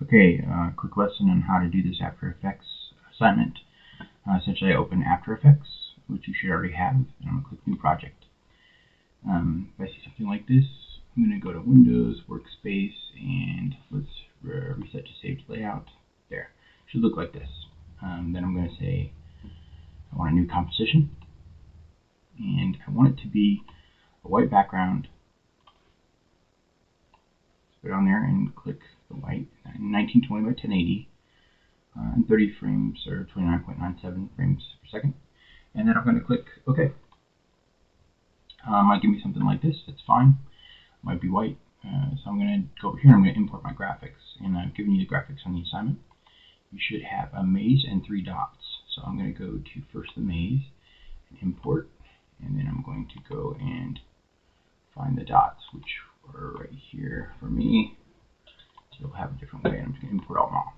Okay, quick lesson on how to do this After Effects assignment. Essentially, I open After Effects, which you should already have, and I'm going to click New Project. If I see something like this, I'm going to go to Windows, Workspace, and let's reset to Saved Layout. There. It should look like this. Then I'm going to say I want a new composition, and I want it to be a white background. Go down there and click the white 1920 by 1080 and 30 frames or 29.97 frames per second. And then I'm going to click OK. Might give me something like this. That's fine. Might be white. So I'm going to go over here. I'm going to import my graphics, and I've given you the graphics on the assignment. You should have a maze and 3 dots. So I'm going to go to first the maze and import, and then I'm going to go and find the dots, which are right here for me. So you'll have a different way. I'm just going to import all of them all.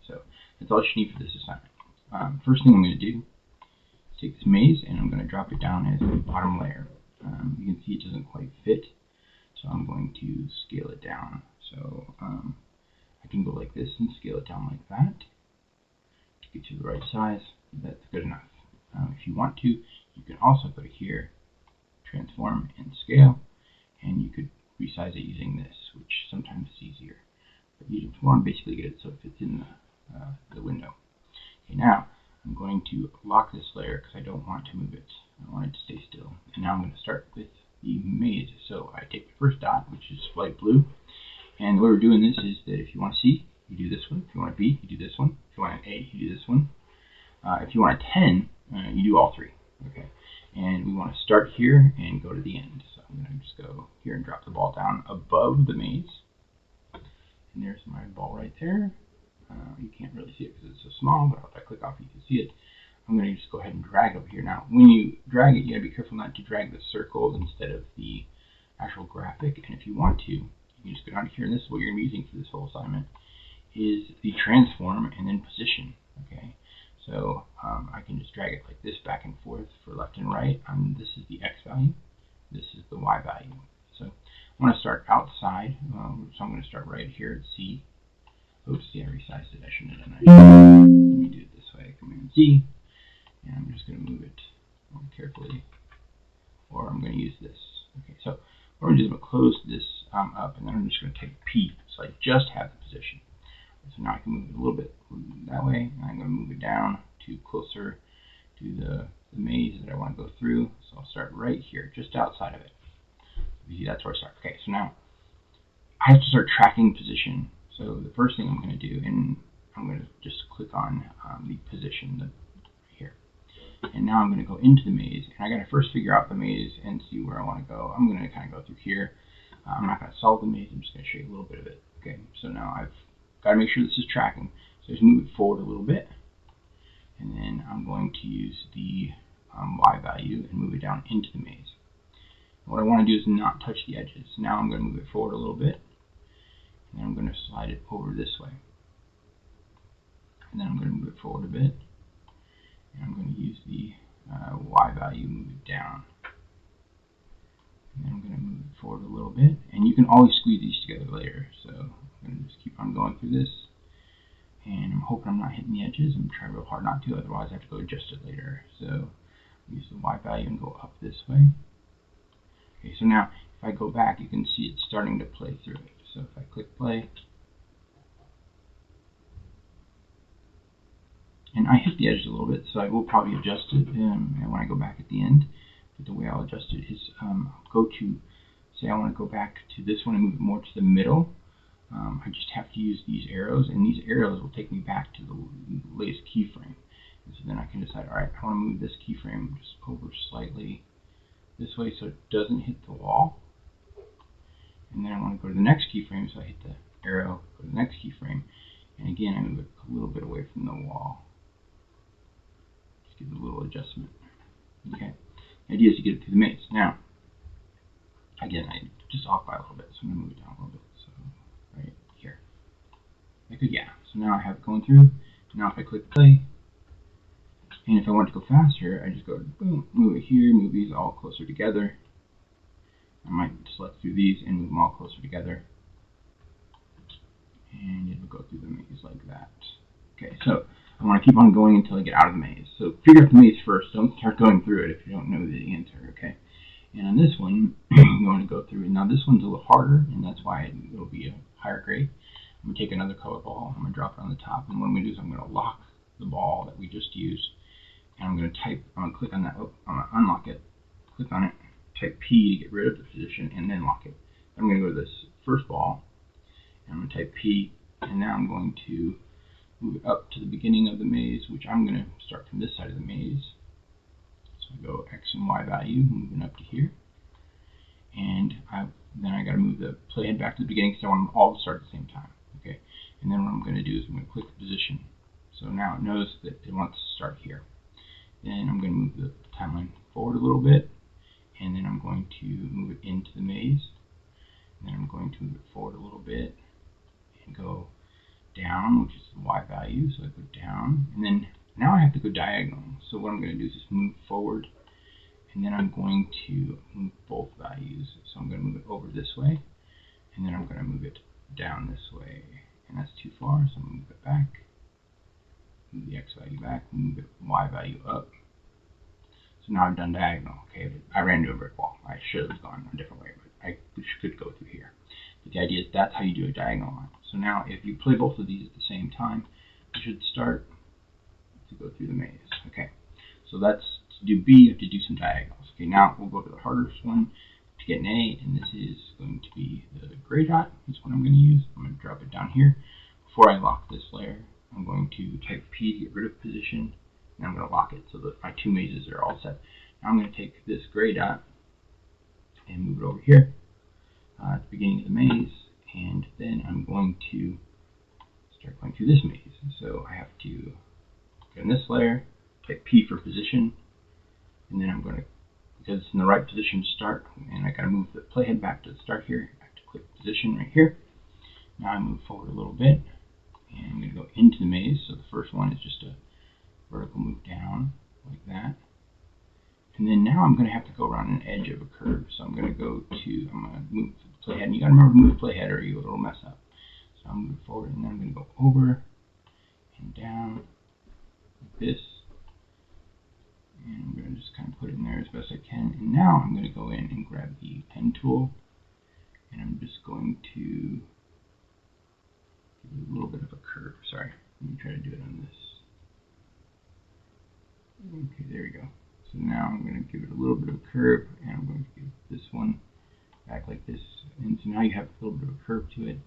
So that's all you need for this assignment. First thing I'm going to do is take this maze and I'm going to drop it down as a bottom layer. You can see it doesn't quite fit, so I'm going to scale it down. So I can go like this and scale it down like that to get to the right size. That's good enough. If you want to, you can also go to here, transform and scale, and you could resize it using this, which sometimes is easier. But you just want to basically get it so it fits in the window. Okay, now I'm going to lock this layer because I don't want to move it. I want it to stay still. And now I'm going to start with the maze. So I take the first dot, which is light blue, and the way we're doing this is that if you want a C, you do this one. If you want a B, you do this one. If you want an A, you do this one. If you want a 10, you do all 3. Okay, and we want to start here and go to the end. So I'm going to just go here and drop the ball down above the maze. And there's my ball right there. You can't really see it because it's so small, but if I click off, you can see it. I'm going to just go ahead and drag over here. Now, when you drag it, you got to be careful not to drag the circles instead of the actual graphic. And if you want to, you can just go down here, and this is what you're going to be using for this whole assignment, is the transform and then position. Okay, so I can just drag it like this back and forth for left and right. This is the X value. This is the Y value. So I want to start outside, so I'm going to start right here at C. Oops, yeah, I resized it. I shouldn't have done that. Let me do it this way. Command Z, and I'm just going to move it more carefully, or I'm going to use this. Okay, so what I'm going to do is I'm going to close this up, and then I'm just going to take P, so I just have the position. So now I can move it a little bit that way, and I'm going to move it down to closer to the maze that I want to go through. So I'll start right here, just outside of it. You see, that's where I start. Okay, so now I have to start tracking position. So the first thing I'm going to do, and I'm going to just click on the position here. And now I'm going to go into the maze, and I got to first figure out the maze and see where I want to go. I'm going to kind of go through here. I'm not going to solve the maze. I'm just going to show you a little bit of it. Okay, so now I've got to make sure this is tracking. So just move it forward a little bit, and then I'm going to use the Y value and move it down into the maze. What I want to do is not touch the edges. Now I'm going to move it forward a little bit, and then I'm going to slide it over this way. And then I'm going to move it forward a bit, and I'm going to use the Y value, move it down. And then I'm going to move it forward a little bit, and you can always squeeze these together later. So I'm going to just keep on going through this, and I'm hoping I'm not hitting the edges. I'm trying real hard not to, otherwise I have to go adjust it later. So use the Y value and go up this way. Okay, so now if I go back, you can see it's starting to play through it. So if I click play, and I hit the edges a little bit, so I will probably adjust it when I go back at the end. But the way I'll adjust it is I'll go to, say I want to go back to this one and move it more to the middle. I just have to use these arrows, and these arrows will take me back to the latest keyframe. And so then I can decide, all right, I want to move this keyframe just over slightly this way so it doesn't hit the wall. And then I want to go to the next keyframe, so I hit the arrow, go to the next keyframe, and again I move it a little bit away from the wall. Just give it a little adjustment. Okay, the idea is to get it to the maze. Now, again, I just off by a little bit, so I'm going to move it down a little bit. So right here. Like a, yeah. So now I have it going through. Now if I click play, and if I want to go faster, I just go boom, move it here, move these all closer together. I might select through these and move them all closer together, and it will go through like that. Okay, so I want to keep on going until I get out of the maze. So figure out the maze first. Don't start going through it if you don't know the answer, okay? And on this one, I'm going to go through it. Now this one's a little harder, and that's why it'll be a higher grade. I'm going to take another color ball. I'm going to drop it on the top, and what I'm going to do is I'm going to lock the ball that we just used, and I'm going to click on that. I'm going to unlock it, click on it, type P to get rid of the position, and then lock it. I'm going to go to this first ball, and I'm going to type P, and now I'm going to move it up to the beginning of the maze, which I'm going to start from this side of the maze. So I go X and Y value, moving up to here, and then I got to move the playhead back to the beginning because I want them all to start at the same time. Okay, and then what I'm going to do is I'm going to click the position. So now it knows that it wants to start here. Then I'm going to move the timeline forward a little bit, and then I'm going to move it into the maze. And then I'm going to move it forward a little bit and go down, which is the Y value. So I go down, and then now I have to go diagonal. So what I'm going to do is just move forward, and then I'm going to move both values. So I'm going to move it over this way, and then I'm going to move it down this way. And that's too far, so I'm going to move it back. Move the X value back, move the Y value up. So now I've done diagonal. Okay, I ran into a brick wall. I should have gone a different way, but I could go through here. But the idea is that's how you do a diagonal line. So now if you play both of these at the same time, you should start to go through the maze. Okay, so that's to do B, you have to do some diagonals. Okay, now we'll go to the hardest one to get an A, and this is going to be the gray dot. That's what I'm going to use. I'm going to drop it down here. Before I lock this layer, I'm going to type P to get rid of position, and I'm going to lock it so that my two mazes are all set. Now I'm going to take this gray dot and move it over here at the beginning of the maze, and then I'm going to start going through this maze. So I have to go in this layer, type P for position, and then I'm going to, because it's in the right position to start, and I got to move the playhead back to the start here. I have to click position right here. Now I move forward a little bit, and I'm going to go into the maze. So the first one is just a vertical move down like that. And then now I'm going to have to go around an edge of a curve. So I'm going to go to, I'm going to move the playhead. And you got to remember to move the playhead or it'll mess up. So I'm moving forward, and then I'm going to go over and down like this. And I'm going to just kind of put it in there as best I can. And now I'm going to go in and grab the pen tool. And I'm just going to give it a little bit of a curve. Sorry, let me try to do it on this. Okay, there we go. So now I'm going to give it a little bit of a curve, and I'm going to give this one back like this. And so now you have a little bit of a curve to it.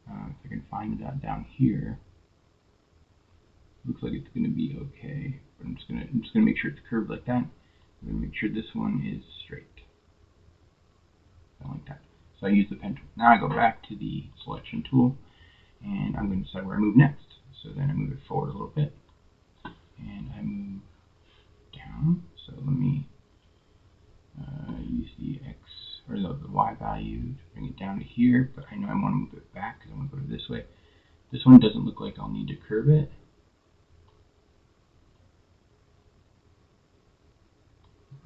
If I can find that down here, looks like it's going to be okay. But I'm just going to make sure it's curved like that. I'm going to make sure this one is straight, like that. So I use the pen tool. Now I go back to the selection tool, and I'm going to decide where I move next. So then I move it forward a little bit, and I move down. So let me use the X or the Y value to bring it down to here, but I know I want to move it back because I want to go to this way. This one doesn't look like I'll need to curve it.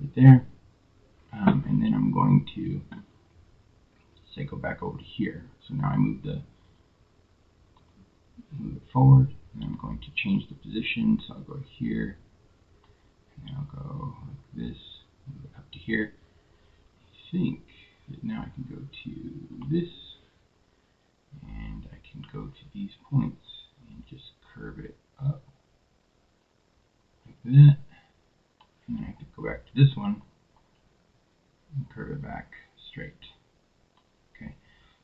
Right there. And then I'm going to say go back over to here. So now I move it forward, and I'm going to change the position. So I'll go here, and then I'll go like this, move it up to here. I think that now I can go to this, and I can go to these points and just curve it up like that. And then I have to go back to this one and curve it back straight. Okay,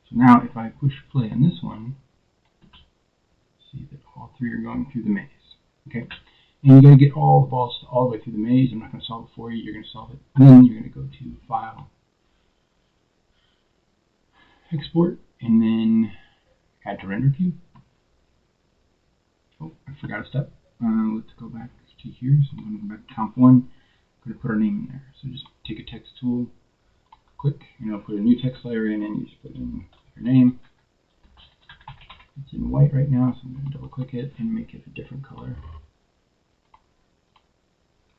so now if I push play on this one, see that all three are going through the maze. Okay, and you got to get all the balls all the way through the maze. I'm not going to solve it for you. You're going to solve it. And then you're going to go to File, Export, and then Add to Render Queue. Oh, I forgot a step. Let's go back to here. So I'm going to go back to Comp 1. I'm going to put our name in there. So just take a text tool, click, and I'll put a new text layer in, and you just put in your name. It's in white right now, so I'm going to double click it and make it a different color.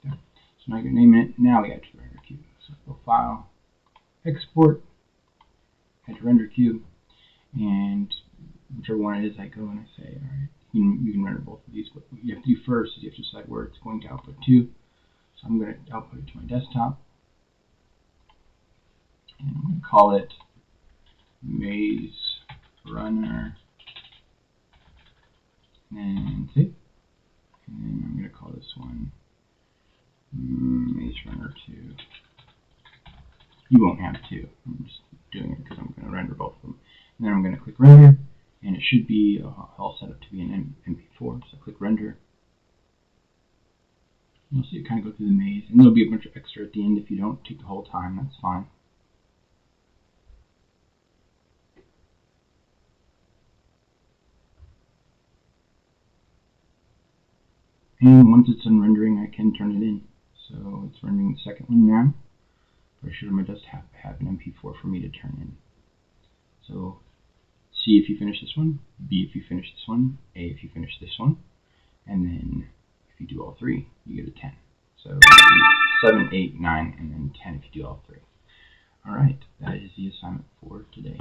Okay. So now I can name it. Now we add to the render queue. So go File, Export, Add to Render Queue, and whichever one it is, I go and I say, all right, you can render both of these. What you have to do first is you have to decide where it's going to output to. So I'm going to output it to my desktop, and I'm going to call it Maze Runner, and save. And then I'm going to call this one Maze Runner 2. You won't have 2. I'm just doing it because I'm going to render both of them. And then I'm going to click render, and it should be all set up to be an MP4. So click render. You'll see it kind of go through the maze, and there'll be a bunch of extra at the end. If you don't take the whole time, that's fine. And once it's done rendering, I can turn it in. So it's rendering the second one now. But I should on my desktop have an MP4 for me to turn in. So C if you finish this one, B if you finish this one, A if you finish this one, and then if you do all 3, you get a 10. So 7, 8, 9, and then 10 if you do all 3. Alright, that is the assignment for today.